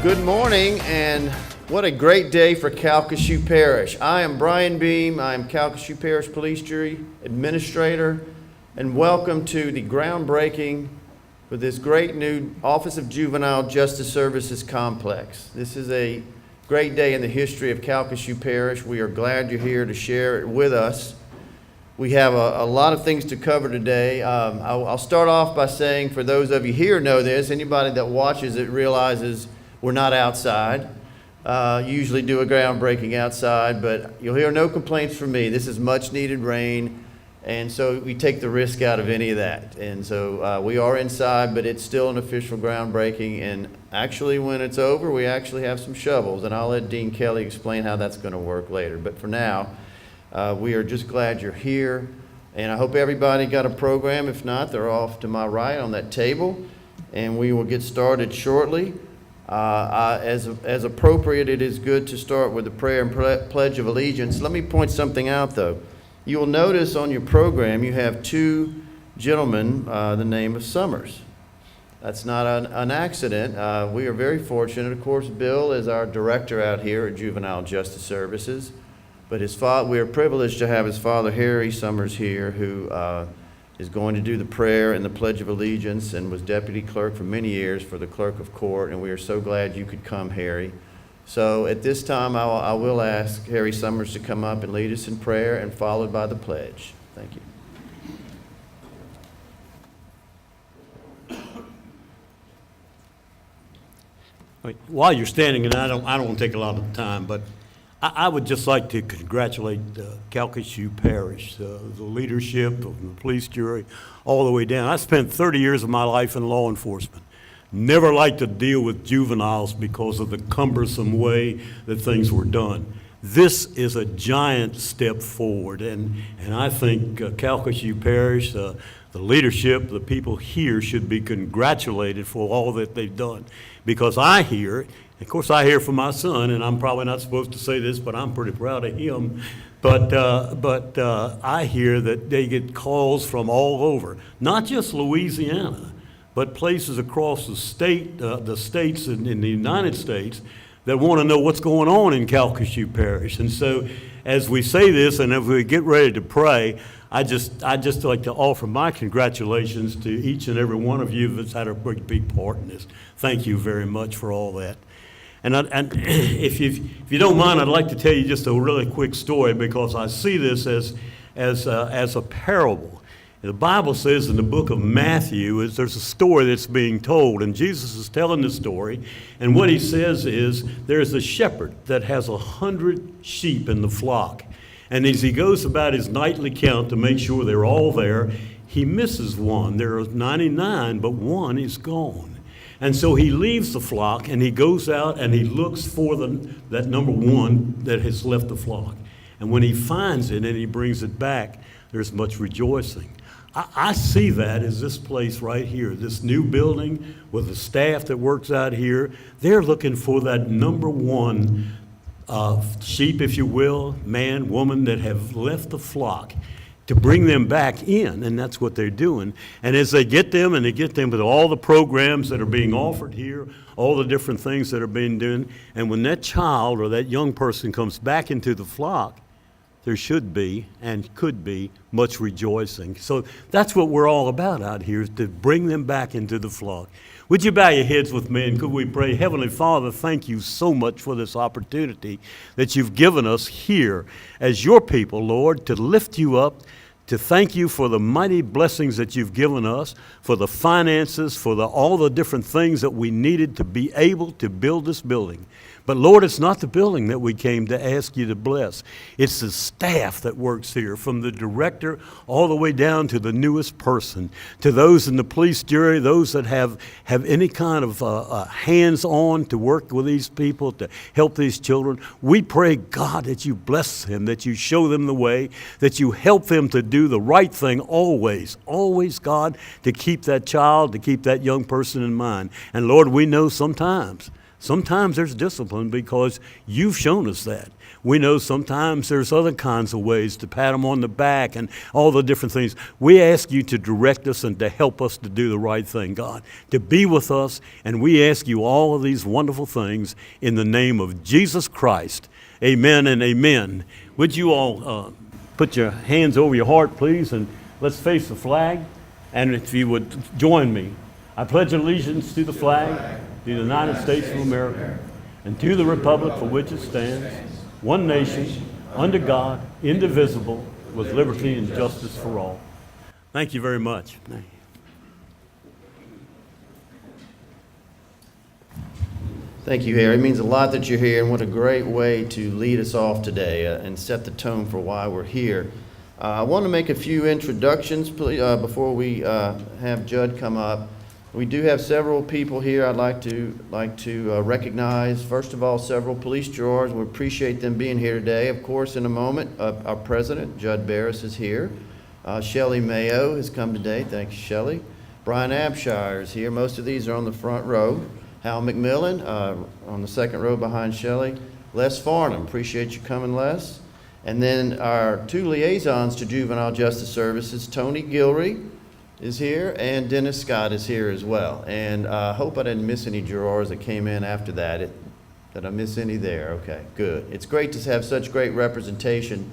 Good morning, and what a great day for Calcasieu Parish. I am Bryan Beam. I am Calcasieu Parish Police Jury Administrator, and welcome to the groundbreaking for this great new Office of Juvenile Justice Services complex. This is a great day in the history of Calcasieu Parish. We are glad you're here to share it with us. We have a lot of things to cover today. I'll start off by saying, for those of you here know this, anybody that watches it realizes we're not outside. Usually do a groundbreaking outside, but you'll hear no complaints from me. This is much needed rain, and so we take the risk out of any of that. And so we are inside, but it's still an official groundbreaking, and actually when it's over, we actually have some shovels, and I'll let Dean Kelly explain how that's going to work later. But for now, we are just glad you're here, and I hope everybody got a program. If not, they're off to my right on that table, and we will get started shortly. As appropriate, it is good to start with the prayer and pledge of allegiance. Let me point something out, though. You will notice on your program you have two gentlemen, the name of Sommers. That's not an accident. We are very fortunate. Of course, Bill is our director out here at Juvenile Justice Services, but we are privileged to have his father, Harry Sommers, here, who is going to do the prayer and the Pledge of Allegiance and was deputy clerk for many years for the clerk of court, and we are so glad you could come, Harry. So at this time, I will ask Harry Sommers to come up and lead us in prayer, and followed by the pledge. Thank you. While you're standing, and I don't want to take a lot of time, but I would just like to congratulate Calcasieu Parish, the leadership of the police jury, all the way down. I spent 30 years of my life in law enforcement. Never liked to deal with juveniles because of the cumbersome way that things were done. This is a giant step forward, and I think Calcasieu Parish, the leadership, the people here should be congratulated for all that they've done. Because I hear, of course I hear from my son, and I'm probably not supposed to say this, but I'm pretty proud of him, but I hear that they get calls from all over, not just Louisiana, but places across the states in the United States that want to know what's going on in Calcasieu Parish. And so as we say this, and as we get ready to pray, I just like to offer my congratulations to each and every one of you that's had a big part in this. Thank you very much for all that. And if you don't mind, I'd like to tell you just a really quick story, because I see this as a parable. The Bible says in the book of Matthew, there's a story that's being told, and Jesus is telling the story, and what he says is there's a shepherd that has 100 sheep in the flock, and as he goes about his nightly count to make sure they're all there, he misses one. There are 99, but one is gone. And so he leaves the flock, and he goes out and he looks for that number one that has left the flock. And when he finds it and he brings it back, there's much rejoicing. I see that as this place right here, this new building with the staff that works out here. They're looking for that number one sheep, if you will, man, woman that have left the flock, to bring them back in, and that's what they're doing. And as they get them, and they get them with all the programs that are being offered here, all the different things that are being done, and when that child or that young person comes back into the flock, there should be and could be much rejoicing. So that's what we're all about out here, is to bring them back into the flock. Would you bow your heads with me, and could we pray? Heavenly Father, thank you so much for this opportunity that you've given us here as your people, Lord, to lift you up, to thank you for the mighty blessings that you've given us, for the finances, for all the different things that we needed to be able to build this building. But Lord, it's not the building that we came to ask you to bless. It's the staff that works here, from the director all the way down to the newest person, to those in the police jury, those that have any kind of hands-on to work with these people, to help these children. We pray, God, that you bless them, that you show them the way, that you help them to do the right thing always, God, to keep that child, to keep that young person in mind. And Lord, we know sometimes Sometimes there's discipline because you've shown us that. We know sometimes there's other kinds of ways to pat them on the back and all the different things. We ask you to direct us and to help us to do the right thing, God, to be with us. And we ask you all of these wonderful things in the name of Jesus Christ. Amen and amen. Would you all put your hands over your heart, please, and let's face the flag. And if you would join me, I pledge allegiance to the flag, to the United States of America, and to the republic for which it stands, one nation, under God, indivisible, with liberty and justice for all. Thank you very much. Thank you, Harry. It means a lot that you're here, and what a great way to lead us off today and set the tone for why we're here. I want to make a few introductions before we have Judd come up. We do have several people here I'd like to recognize. First of all, several police jurors. We appreciate them being here today. Of course, in a moment, our president, Judd Barris, is here. Shelley Mayo has come today. Thanks, Shelley. Brian Abshire is here. Most of these are on the front row. Hal McMillan on the second row behind Shelley. Les Farnham, appreciate you coming, Les. And then our two liaisons to Juvenile Justice Services, Tony Gilry is here, and Dennis Scott is here as well. And I hope I didn't miss any jurors that came in after that. Did I miss any there? Okay, good. It's great to have such great representation.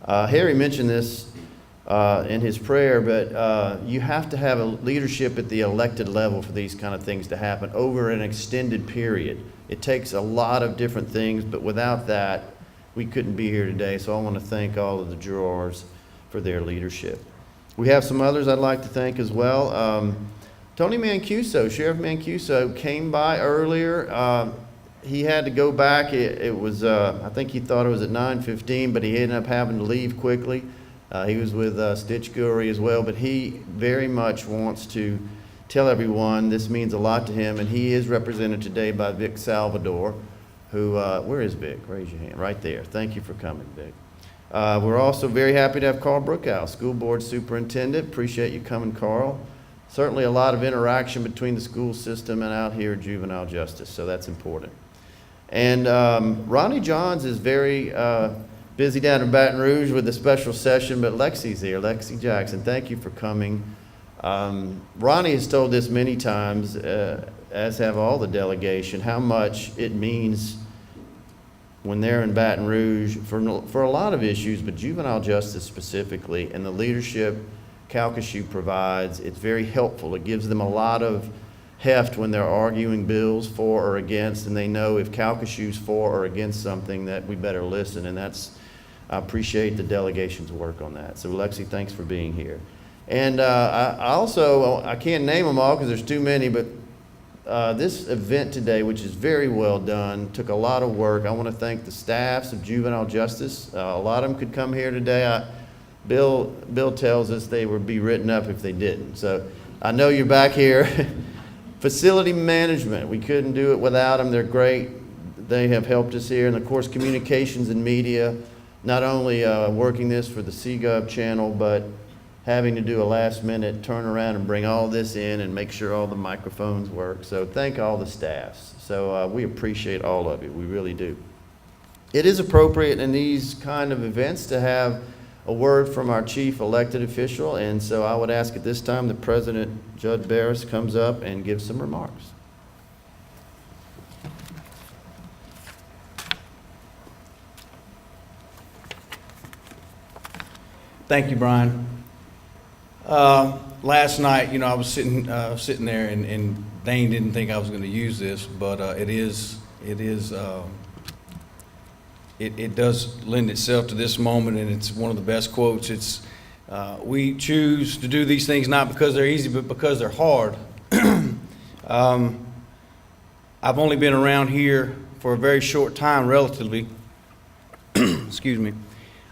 Harry mentioned this in his prayer, but you have to have a leadership at the elected level for these kind of things to happen over an extended period. It takes a lot of different things, but without that, we couldn't be here today. So I want to thank all of the jurors for their leadership. We have some others I'd like to thank as well. Tony Mancuso, Sheriff Mancuso, came by earlier. He had to go back. It was, I think he thought it was at 9:15, but he ended up having to leave quickly. He was with Stitch Gurry as well, but he very much wants to tell everyone this means a lot to him, and he is represented today by Vic Salvador, who, where is Vic? Raise your hand. Right there. Thank you for coming, Vic. We're also very happy to have Carl Brookhouse, School Board Superintendent. Appreciate you coming, Carl. Certainly a lot of interaction between the school system and out here at Juvenile Justice, so that's important. And Ronnie Johns is very busy down in Baton Rouge with the special session, but Lexi's here, Lexi Jackson. Thank you for coming. Ronnie has told this many times, as have all the delegation, how much it means when they're in Baton Rouge for a lot of issues, but juvenile justice specifically, and the leadership Calcasieu provides. It's very helpful. It gives them a lot of heft when they're arguing bills for or against, and they know if Calcasieu's for or against something that we better listen, and I appreciate the delegation's work on that. So Lexi, thanks for being here. And I can't name them all because there's too many, but this event today, which is very well done, took a lot of work. I want to thank the staffs of Juvenile Justice. A lot of them could come here today. Bill tells us they would be written up if they didn't. So I know you're back here. Facility management, we couldn't do it without them. They're great. They have helped us here. And of course, communications and media, not only working this for the CGov channel, but having to do a last minute turnaround and bring all this in and make sure all the microphones work. So thank all the staffs. So we appreciate all of it. We really do. It is appropriate in these kind of events to have a word from our chief elected official. And so I would ask at this time that President Judd Barris comes up and gives some remarks. Thank you, Brian. Last night, I was sitting there, and Dane didn't think I was going to use this, but it does lend itself to this moment, and it's one of the best quotes. It's we choose to do these things not because they're easy, but because they're hard. I've only been around here for a very short time, relatively. Excuse me.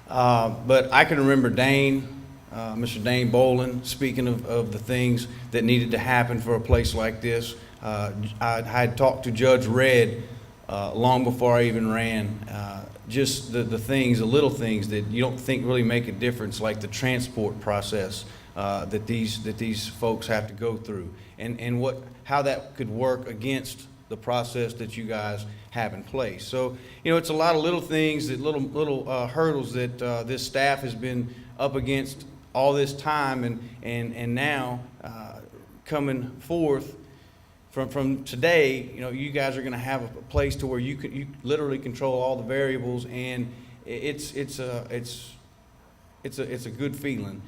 But I can remember Dane. Mr. Dane Bolin, speaking of the things that needed to happen for a place like this. I had talked to Judge Red long before I even ran. Just the things, the little things that you don't think really make a difference, like the transport process that these folks have to go through, and how that could work against the process that you guys have in place. So, you know, it's a lot of little things, that little hurdles that this staff has been up against all this time, and now coming forth from today, you know, you guys are going to have a place to where you literally control all the variables, and it's a good feeling.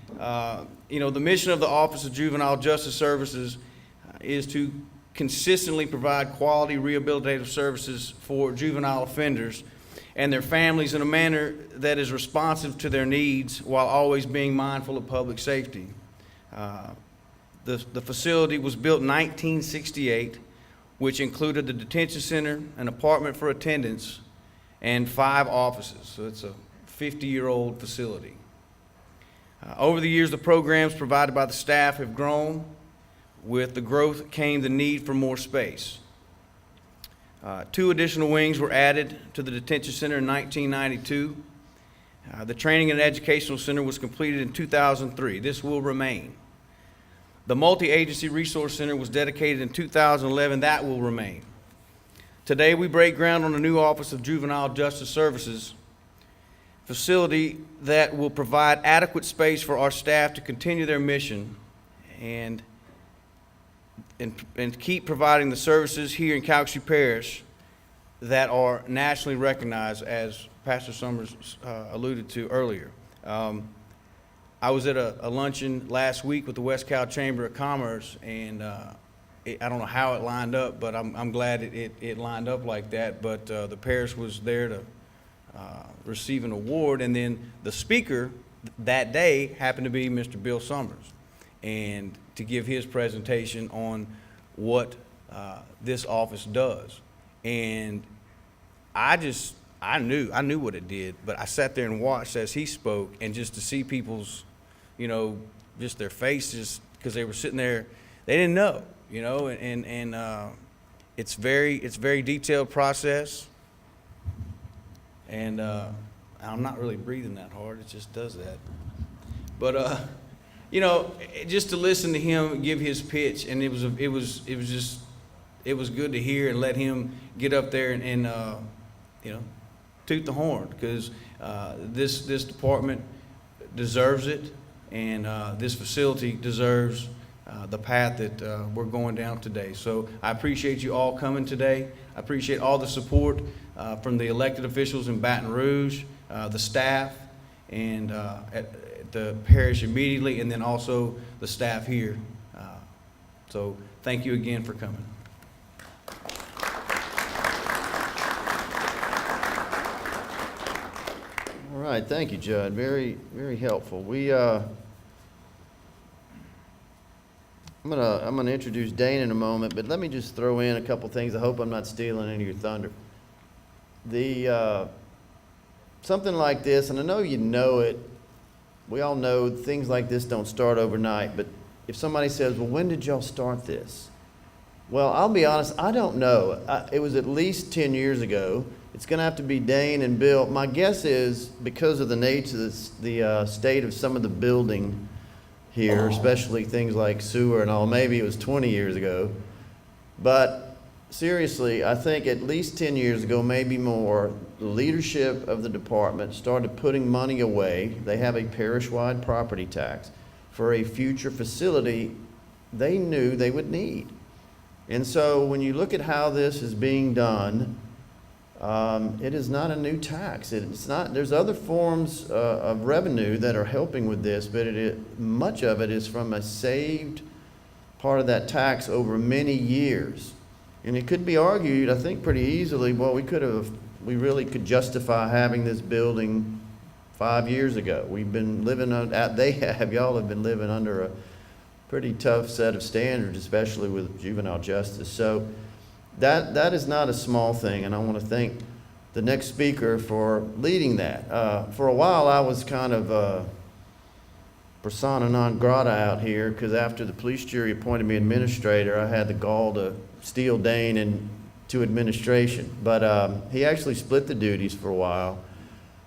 You know, the mission of the Office of Juvenile Justice Services is to consistently provide quality rehabilitative services for juvenile offenders and their families in a manner that is responsive to their needs while always being mindful of public safety. The facility was built in 1968, which included the detention center, an apartment for attendants, and 5 offices. So it's a 50-year-old facility. Over the years, the programs provided by the staff have grown. With the growth came the need for more space. 2 additional wings were added to the detention center in 1992. The training and educational center was completed in 2003. This will remain. The multi-agency resource center was dedicated in 2011. That will remain. Today, we break ground on a new Office of Juvenile Justice Services facility that will provide adequate space for our staff to continue their mission and keep providing the services here in Calcasieu Parish that are nationally recognized, as Pastor Sommers alluded to earlier. I was at a luncheon last week with the West Cal Chamber of Commerce, and I don't know how it lined up, but I'm glad it lined up like that. But the parish was there to receive an award, and then the speaker that day happened to be Mr. Bill Sommers, and to give his presentation on what this office does. And I knew what it did, but I sat there and watched as he spoke, and just to see people's, you know, just their faces, because they were sitting there, they didn't know, you know, and it's very detailed process, and I'm not really breathing that hard, it just does that. But you know, just to listen to him give his pitch, and it was good to hear, and let him get up there and you know, toot the horn, because this department deserves it, and this facility deserves the path that we're going down today. So I appreciate you all coming today. I appreciate all the support from the elected officials in Baton Rouge, the staff, and at the parish immediately, and then also the staff here. So thank you again for coming. All right, thank you, Judd. Very, very helpful. I'm gonna introduce Dane in a moment, but let me just throw in a couple things. I hope I'm not stealing any of your thunder. Something like this, and I know you know it, we all know things like this don't start overnight, but if somebody says, well, when did y'all start this? Well, I'll be honest, I don't know. It was at least 10 years ago. It's gonna have to be Dane and Bill. My guess is, because of the nature of the state of some of the building here, especially things like sewer and all, maybe it was 20 years ago. But seriously, I think at least 10 years ago, maybe more, the leadership of the department started putting money away. They have a parish-wide property tax for a future facility they knew they would need. And so when you look at how this is being done, it is not a new tax. It's not. There's other forms of revenue that are helping with this, but much of it is from a saved part of that tax over many years. And it could be argued, I think, pretty easily, well, we really could justify having this building 5 years ago. We've been living y'all have been living under a pretty tough set of standards, especially with juvenile justice. So that is not a small thing, and I want to thank the next speaker for leading that. For a while, I was kind of persona non grata out here, because after the police jury appointed me administrator, I had the gall to steal Dane into administration. But he actually split the duties for a while.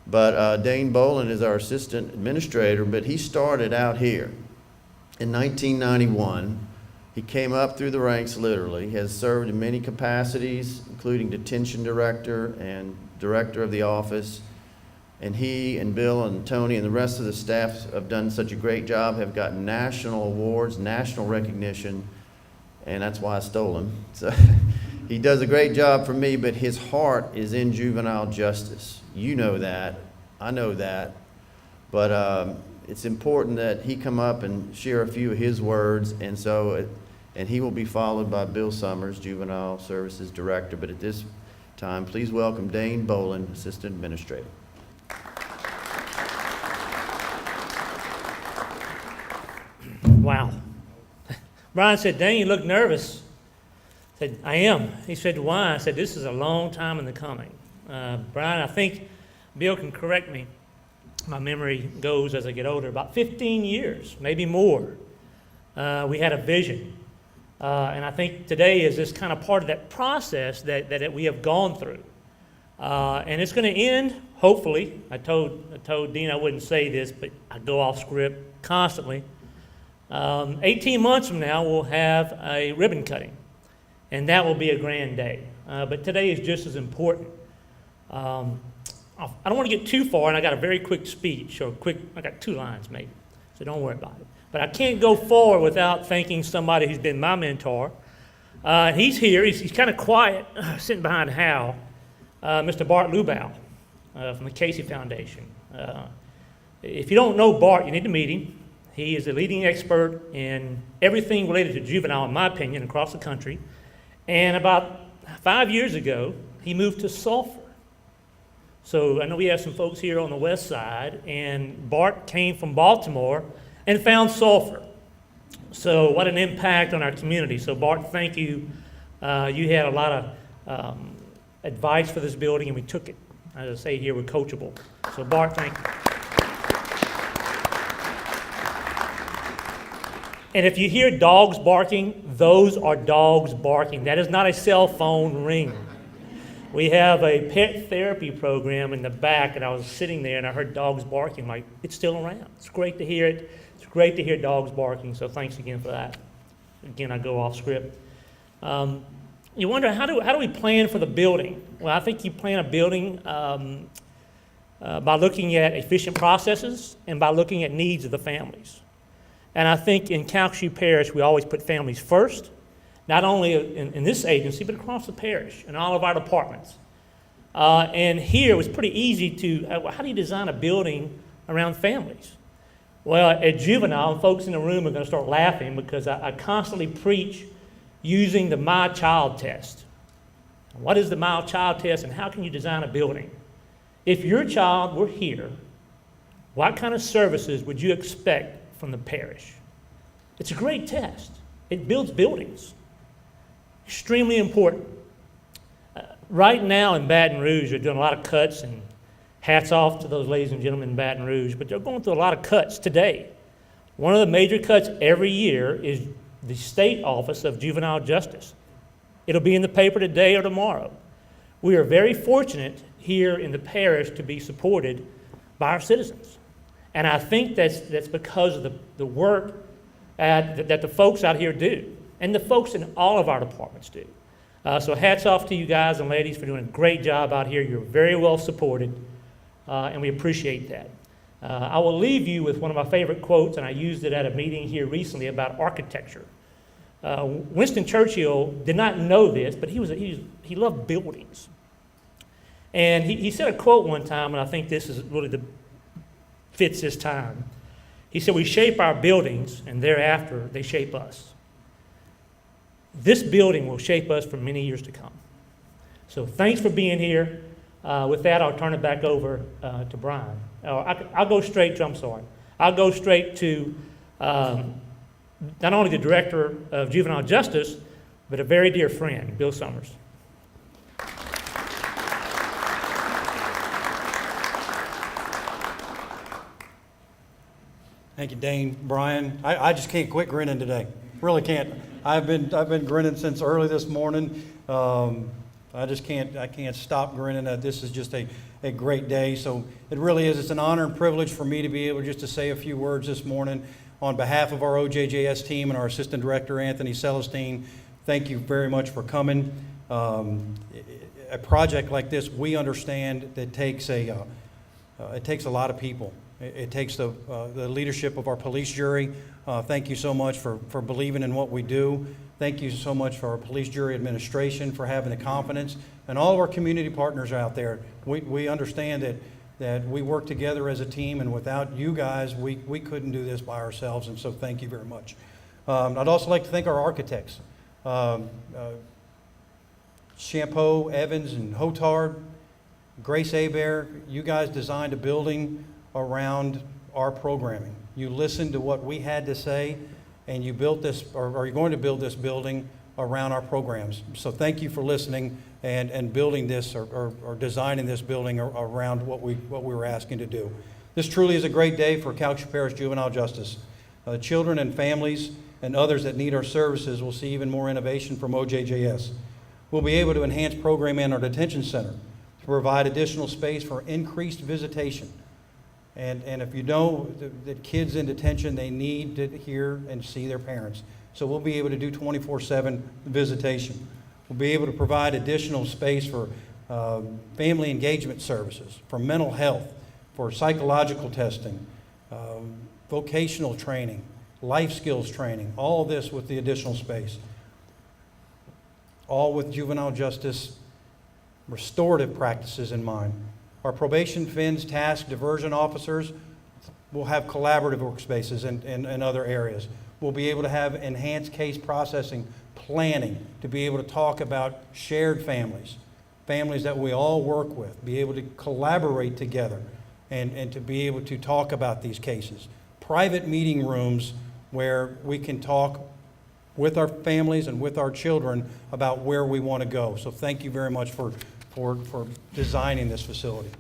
But Dane Bolin is our assistant administrator, but he started out here in 1991. He came up through the ranks literally, has served in many capacities, including detention director and director of the office. And he and Bill and Tony and the rest of the staff have done such a great job, have gotten national awards, national recognition, and that's why I stole him. So he does a great job for me, but his heart is in juvenile justice. You know that, I know that, but it's important that he come up and share a few of his words, and he will be followed by Bill Sommers, Juvenile Services Director. But at this time, please welcome Dane Bolin, Assistant Administrator. Wow. Bryan said, Dane, you look nervous. I said, I am. He said, why? I said, this is a long time in the coming. Bryan, I think Bill can correct me. My memory goes as I get older. About 15 years, maybe more. We had a vision. And I think today is this kind of part of that process that we have gone through. And it's going to end, hopefully. I told Dean I wouldn't say this, but I go off script constantly. 18 months from now, we'll have a ribbon cutting, and that will be a grand day. But today is just as important. I don't want to get too far, and I got a very quick speech, I got 2 lines maybe, so don't worry about it. But I can't go forward without thanking somebody who's been my mentor. He's here. He's kind of quiet, sitting behind Hal, Mr. Bart Lubau from the Casey Foundation. If you don't know Bart, you need to meet him. He is a leading expert in everything related to juvenile, in my opinion, across the country. And about 5 years ago, he moved to Sulphur. So I know we have some folks here on the west side, and Bart came from Baltimore and found Sulphur. So what an impact on our community. So Bart, thank you. You had a lot of advice for this building, and we took it. As I say here, we're coachable. So Bart, thank you. And if you hear dogs barking, those are dogs barking. That is not a cell phone ring. We have a pet therapy program in the back, and I was sitting there and I heard dogs barking. Like, it's still around. It's great to hear it. It's great to hear dogs barking, so thanks again for that. Again, I go off script. You wonder, how do we plan for the building? Well, I think you plan a building by looking at efficient processes and by looking at needs of the families. And I think in Calcasieu Parish, we always put families first, not only in this agency, but across the parish and all of our departments. And here it was pretty easy to, how do you design a building around families? Well, at Juvenile, and folks in the room are going to start laughing because I constantly preach using the My Child test. What is the My Child test, and how can you design a building? If your child were here, what kind of services would you expect from the parish? It's a great test. It builds buildings. Extremely important. Right now in Baton Rouge, they're doing a lot of cuts, and hats off to those ladies and gentlemen in Baton Rouge, but they're going through a lot of cuts today. One of the major cuts every year is the State Office of Juvenile Justice. It'll be in the paper today or tomorrow. We are very fortunate here in the parish to be supported by our citizens. And I think that's because of the work that the folks out here do, and the folks in all of our departments do. So hats off to you guys and ladies for doing a great job out here. You're very well supported, and we appreciate that. I will leave you with one of my favorite quotes, and I used it at a meeting here recently about architecture. Winston Churchill did not know this, but he loved buildings. And he said a quote one time, and I think this is really fits this time. He said, we shape our buildings, and thereafter they shape us. This building will shape us for many years to come. So thanks for being here. With that, I'll turn it back over to Bryan. I'll go straight to not only the Director of Juvenile Justice, but a very dear friend, Bill Sommers. Thank you, Dane. Bryan, I just can't quit grinning today. Really can't. I've been grinning since early this morning. I can't stop grinning. This is just a great day. So it really is. It's an honor and privilege for me to be able just to say a few words this morning. on behalf of our OJJS team and our Assistant Director, Anthony Celestine, thank you very much for coming. A project like this, we understand that it takes a lot of people. It takes the leadership of our police jury. Thank you so much for believing in what we do. Thank you so much for our police jury administration for having the confidence, and all of our community partners out there. We understand that we work together as a team, and without you guys, we couldn't do this by ourselves, and so thank you very much. I'd also like to thank our architects, Champeau, Evans, and Hotard, Grace Abear. You guys designed a building around our programming. You listened to what we had to say, and you built this, or are you going to build this building around our programs. So thank you for listening and building this or designing this building around what we were asking to do. This truly is a great day for Calcasieu Parish Juvenile Justice. Children and families and others that need our services will see even more innovation from OJJS. We'll be able to enhance programming in our detention center to provide additional space for increased visitation. And if you know that kids in detention, they need to hear and see their parents. So we'll be able to do 24/7 visitation. We'll be able to provide additional space for family engagement services, for mental health, for psychological testing, vocational training, life skills training, all of this with the additional space. All with juvenile justice restorative practices in mind. Our probation, FINS, task, diversion officers will have collaborative workspaces in other areas. We'll be able to have enhanced case processing planning to be able to talk about shared families, families that we all work with, be able to collaborate together and to be able to talk about these cases. Private meeting rooms where we can talk with our families and with our children about where we want to go. So thank you very much for designing this facility.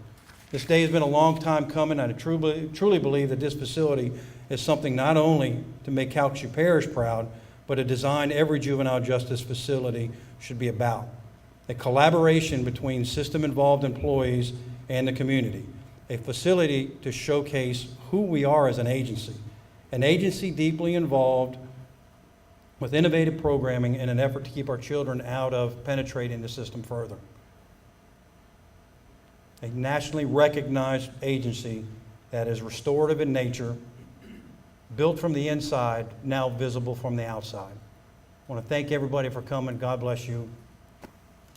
This day has been a long time coming, and I truly believe that this facility is something not only to make Calcasieu Parish proud, but a design every juvenile justice facility should be about. A collaboration between system-involved employees and the community. A facility to showcase who we are as an agency deeply involved with innovative programming in an effort to keep our children out of penetrating the system further. A nationally recognized agency that is restorative in nature, built from the inside, now visible from the outside. I want to thank everybody for coming. God bless you.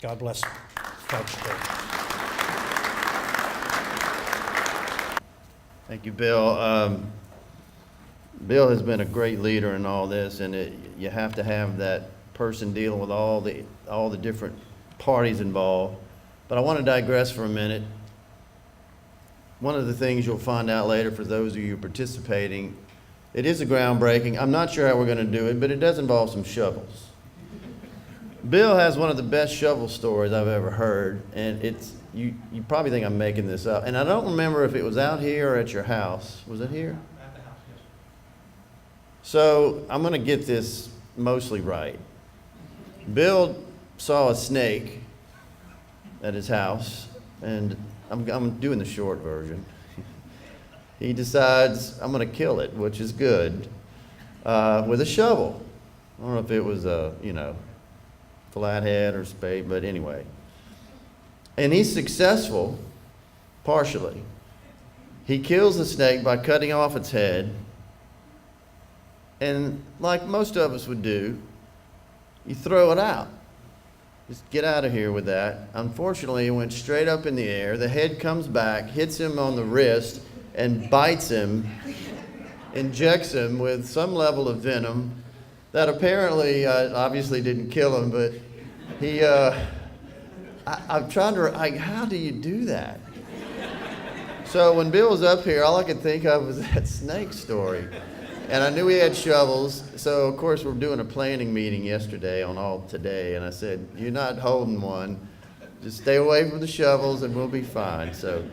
God bless Calcasieu Parish. Thank you, Bill. Bill has been a great leader in all this, and you have to have that person dealing with all the different parties involved. But I want to digress for a minute. One of the things you'll find out later for those of you participating, it is a groundbreaking. I'm not sure how we're going to do it, but it does involve some shovels. Bill has one of the best shovel stories I've ever heard, and you probably think I'm making this up. And I don't remember if it was out here or at your house. Was it here? At the house, yes. So I'm going to get this mostly right. Bill saw a snake at his house, and I'm doing the short version. He decides, I'm going to kill it, which is good, with a shovel. I don't know if it was a, flathead or spade, but anyway. And he's successful, partially. He kills the snake by cutting off its head, and like most of us would do, you throw it out. Just get out of here with that. Unfortunately, it went straight up in the air. The head comes back, hits him on the wrist, and bites him, injects him with some level of venom that apparently, obviously didn't kill him, but he, I'm trying to, how do you do that? So when Bill was up here, all I could think of was that snake story. And I knew he had shovels, so of course we're doing a planning meeting yesterday on all today, and I said, you're not holding one, just stay away from the shovels and we'll be fine. So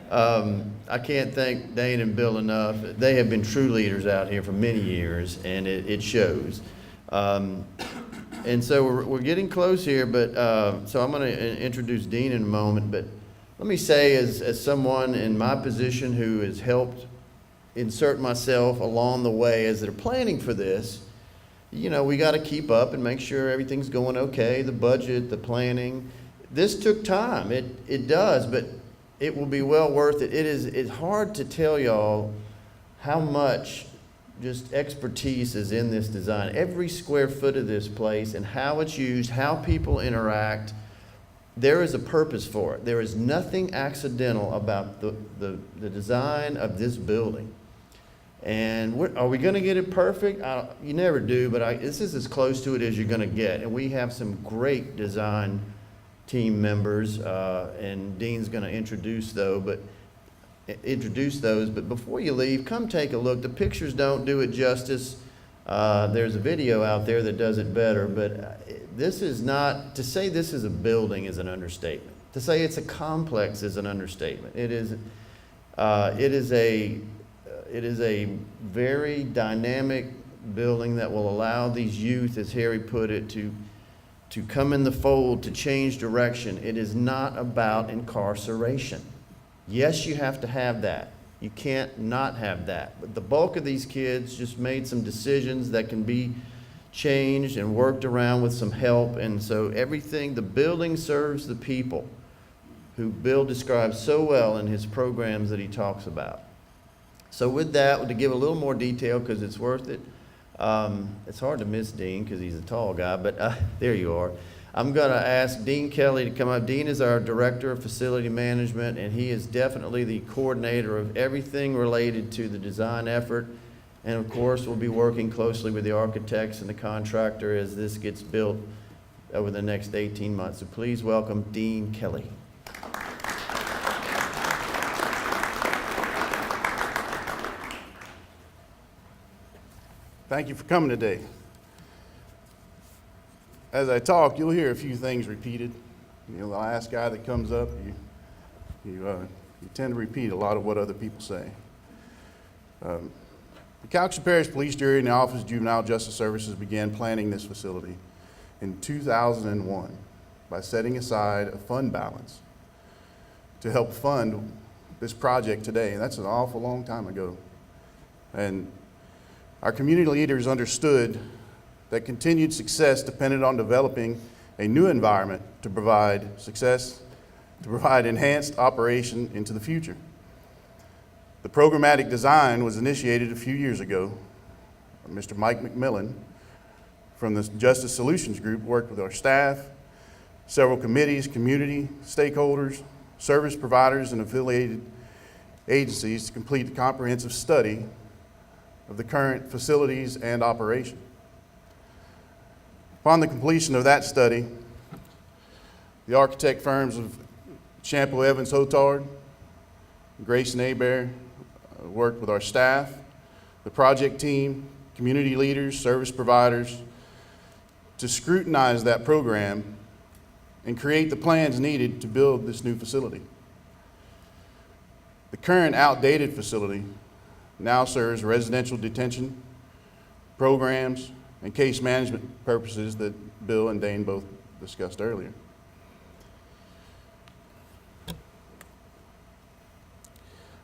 I can't thank Dane and Bill enough. They have been true leaders out here for many years, and it shows. And so we're getting close here, but so I'm going to introduce Dean in a moment, but let me say as someone in my position who has helped insert myself along the way as they're planning for this. You know, we got to keep up and make sure everything's going okay, the budget, the planning. This took time, it does, but it will be well worth it. It's hard to tell y'all how much just expertise is in this design. Every square foot of this place and how it's used, how people interact, there is a purpose for it. There is nothing accidental about the design of this building. And are we going to get it perfect? You never do, but this is as close to it as you're going to get. And we have some great design team members, and Dean's going to introduce those. But before you leave, come take a look. The pictures don't do it justice. There's a video out there that does it better. But this is not, to say this is a building is an understatement. To say it's a complex is an understatement. It is a very dynamic building that will allow these youth, as Harry put it, to come in the fold, to change direction. It is not about incarceration. Yes, you have to have that. You can't not have that. But the bulk of these kids just made some decisions that can be changed and worked around with some help. And so the building serves the people who Bill describes so well in his programs that he talks about. So with that, to give a little more detail, because it's worth it, it's hard to miss Dean because he's a tall guy, but there you are. I'm going to ask Dean Kelly to come up. Dean is our Director of Facility Management, and he is definitely the coordinator of everything related to the design effort. And of course, we'll be working closely with the architects and the contractor as this gets built over the next 18 months. So please welcome Dean Kelly. Thank you for coming today. As I talk, you'll hear a few things repeated. You know, the last guy that comes up, you tend to repeat a lot of what other people say. The Calcasieu Parish Police Jury and the Office of Juvenile Justice Services began planning this facility in 2001 by setting aside a fund balance to help fund this project today. And that's an awful long time ago. And our community leaders understood that continued success depended on developing a new environment to provide enhanced operation into the future. The programmatic design was initiated a few years ago. Mr. Mike McMillan from the Justice Solutions Group worked with our staff, several committees, community stakeholders, service providers, and affiliated agencies to complete the comprehensive study of the current facilities and operation. Upon the completion of that study, the architect firms of Shampoo Evans Hotard, Grace and Hebert worked with our staff, the project team, community leaders, service providers to scrutinize that program and create the plans needed to build this new facility. The current outdated facility now serves residential detention programs and case management purposes that Bill and Dane both discussed earlier.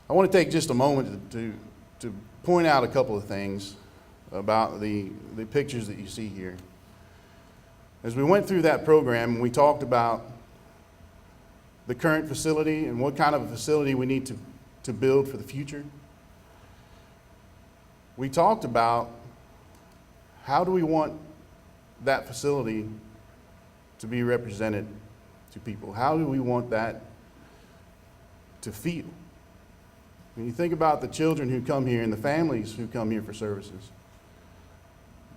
I want to take just a moment to point out a couple of things about the pictures that you see here. As we went through that program, we talked about the current facility and what kind of a facility we need to build for the future. We talked about how do we want that facility to be represented to people? How do we want that to feel? When you think about the children who come here and the families who come here for services,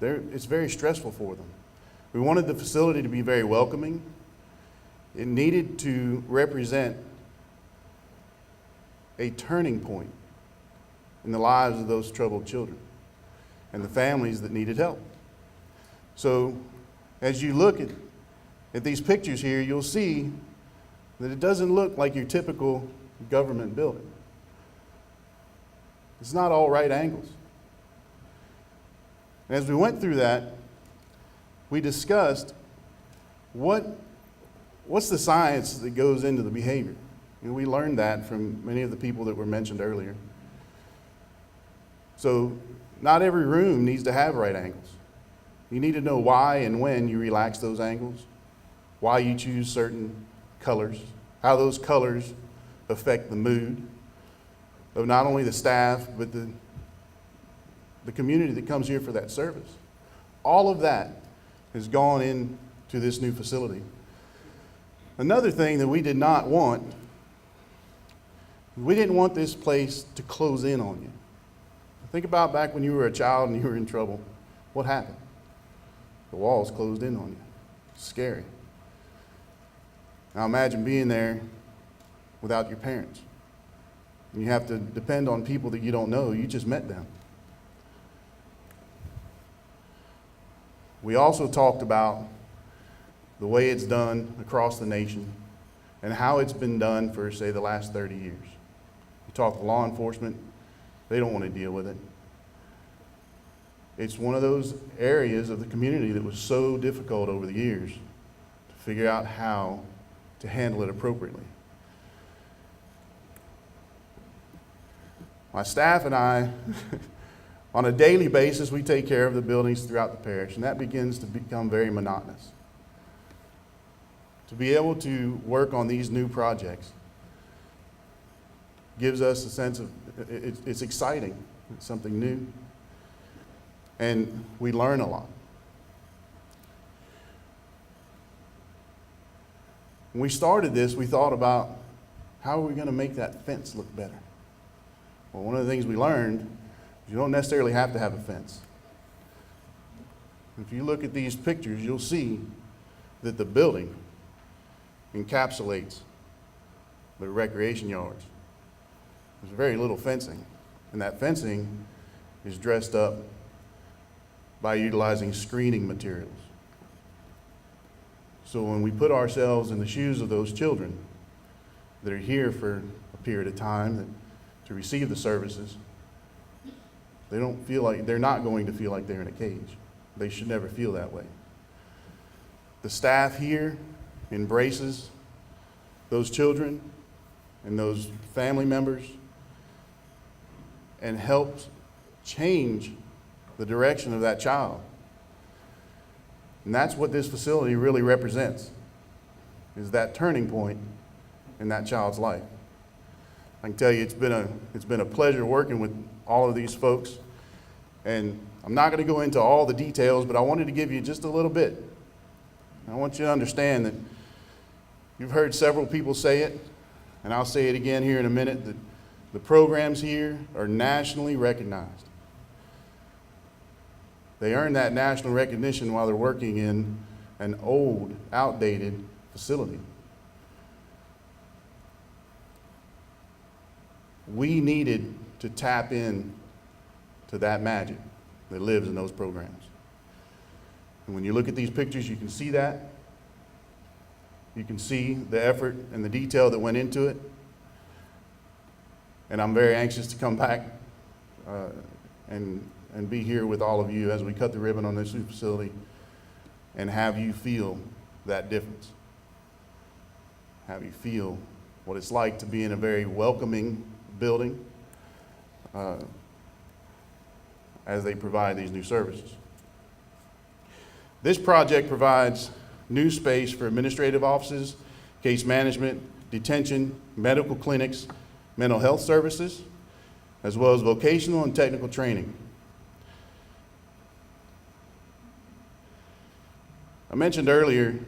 it's very stressful for them. We wanted the facility to be very welcoming. It needed to represent a turning point in the lives of those troubled children and the families that needed help. So as you look at these pictures here, you'll see that it doesn't look like your typical government building. It's not all right angles. And as we went through that, we discussed what's the science that goes into the behavior. We learned that from many of the people that were mentioned earlier. So not every room needs to have right angles. You need to know why and when you relax those angles, why you choose certain colors, how those colors affect the mood of not only the staff, but the community that comes here for that service. All of that has gone into this new facility. Another thing that we did not want, we didn't want this place to close in on you. Think about back when you were a child and you were in trouble. What happened? The walls closed in on you. It's scary. Now imagine being there without your parents. And you have to depend on people that you don't know. You just met them. We also talked about the way it's done across the nation and how it's been done for, say, the last 30 years. We talked to law enforcement. They don't want to deal with it. It's one of those areas of the community that was so difficult over the years to figure out how to handle it appropriately. My staff and I, on a daily basis, we take care of the buildings throughout the parish, and that begins to become very monotonous. To be able to work on these new projects gives us a sense of, it's exciting, it's something new, and we learn a lot. When we started this, we thought about how are we going to make that fence look better? Well, one of the things we learned is you don't necessarily have to have a fence. If you look at these pictures, you'll see that the building encapsulates the recreation yards. There's very little fencing, and that fencing is dressed up by utilizing screening materials. So when we put ourselves in the shoes of those children that are here for a period of time to receive the services, they don't feel like, they're not going to feel like they're in a cage. They should never feel that way. The staff here embraces those children and those family members and helps change the direction of that child. And that's what this facility really represents, is that turning point in that child's life. I can tell you it's been a pleasure working with all of these folks. And I'm not going to go into all the details, but I wanted to give you just a little bit. I want you to understand that you've heard several people say it, and I'll say it again here in a minute, that the programs here are nationally recognized. They earn that national recognition while they're working in an old, outdated facility. We needed to tap in to that magic that lives in those programs. And when you look at these pictures, you can see that. You can see the effort and the detail that went into it. And I'm very anxious to come back and be here with all of you as we cut the ribbon on this new facility and have you feel that difference. Have you feel what it's like to be in a very welcoming building as they provide these new services. This project provides new space for administrative offices, case management, detention, medical clinics, mental health services, as well as vocational and technical training. I mentioned earlier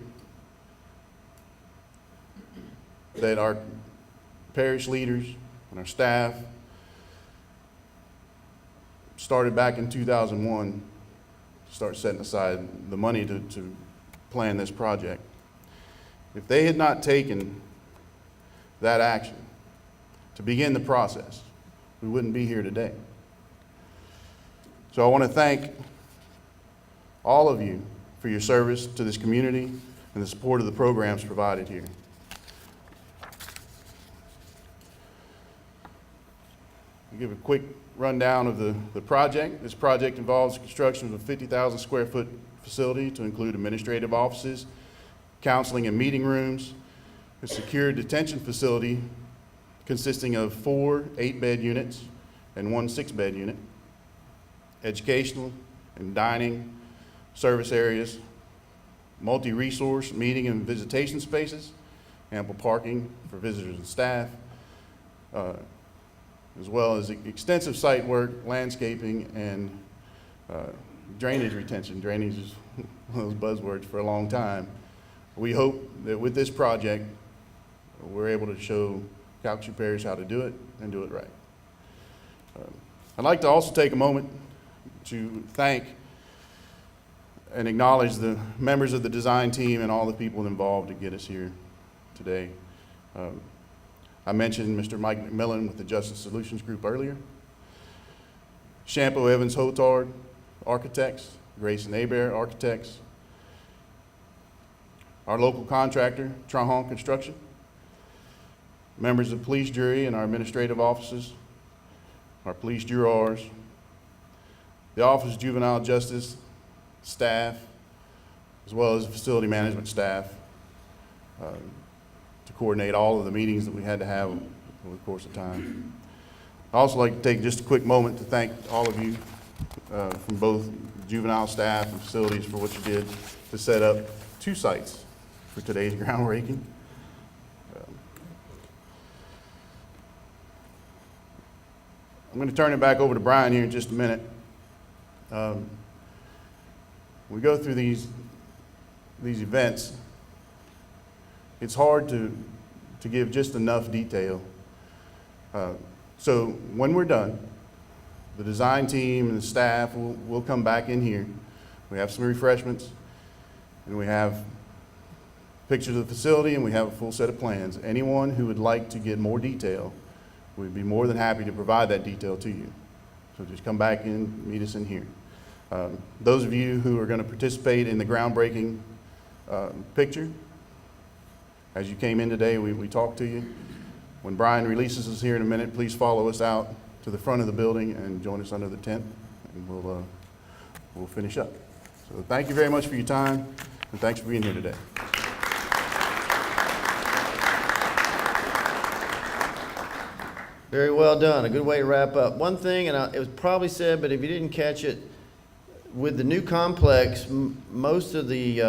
that our parish leaders and our staff started back in 2001 to start setting aside the money to plan this project. If they had not taken that action to begin the process, we wouldn't be here today. So I want to thank all of you for your service to this community and the support of the programs provided here. I'll give a quick rundown of the project. This project involves the construction of a 50,000 square foot facility to include administrative offices, counseling and meeting rooms, a secure detention facility consisting of 4 8-bed units and 1 6-bed unit, educational and dining service areas, multi-resource meeting and visitation spaces, ample parking for visitors and staff, as well as extensive site work, landscaping, and drainage retention. Drainage is one of those buzzwords for a long time. We hope that with this project, we're able to show Calcasieu Parish how to do it and do it right. I'd like to also take a moment to thank and acknowledge the members of the design team and all the people involved to get us here today. I mentioned Mr. Mike McMillan with the Justice Solutions Group earlier. Shampo Evans Hotard Architects, Grace and Hebert Architects, our local contractor, Trahan Construction, members of the police jury and our administrative offices, our police jurors, the Office of Juvenile Justice staff, as well as the facility management staff, to coordinate all of the meetings that we had to have over the course of time. I'd also like to take just a quick moment to thank all of you from both juvenile staff and facilities for what you did to set up 2 sites for today's groundbreaking. I'm going to turn it back over to Bryan here in just a minute. We go through these events, it's hard to give just enough detail. So when we're done, the design team and the staff will come back in here. We have some refreshments, and we have pictures of the facility, and we have a full set of plans. Anyone who would like to get more detail, we'd be more than happy to provide that detail to you. So just come back in, meet us in here. Those of you who are going to participate in the groundbreaking picture, as you came in today, we talked to you. When Bryan releases us here in a minute, please follow us out to the front of the building and join us under the tent, and we'll finish up. So thank you very much for your time, and thanks for being here today. Very well done. A good way to wrap up. One thing, and it was probably said, but if you didn't catch it, with the new complex, most of the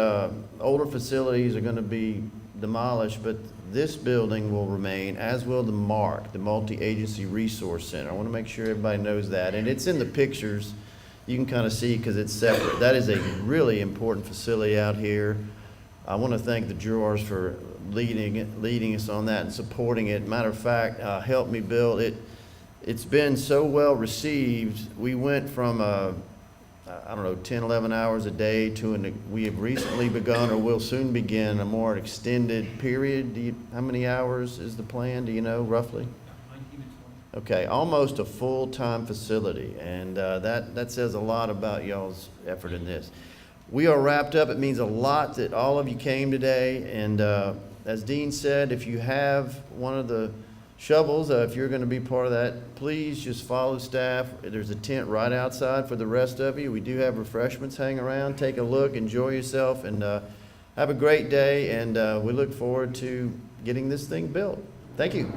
older facilities are going to be demolished, but this building will remain, as will the MARC, the Multi-Agency Resource Center. I want to make sure everybody knows that. And it's in the pictures. You can kind of see because it's separate. That is a really important facility out here. I want to thank the jurors for leading us on that and supporting it. Matter of fact, helped me build it. It's been so well received. We went from I don't know, 10, 11 hours a day to we have recently begun, or will soon begin, a more extended period. How many hours is the plan? Do you know roughly? 19 to 20. Okay, almost a full-time facility, and that says a lot about y'all's effort in this. We are wrapped up. It means a lot that all of you came today, and as Dean said, if you have one of the shovels, if you're going to be part of that, please just follow staff. There's a tent right outside for the rest of you. We do have refreshments hanging around. Take a look, enjoy yourself, and have a great day, and we look forward to getting this thing built. Thank you.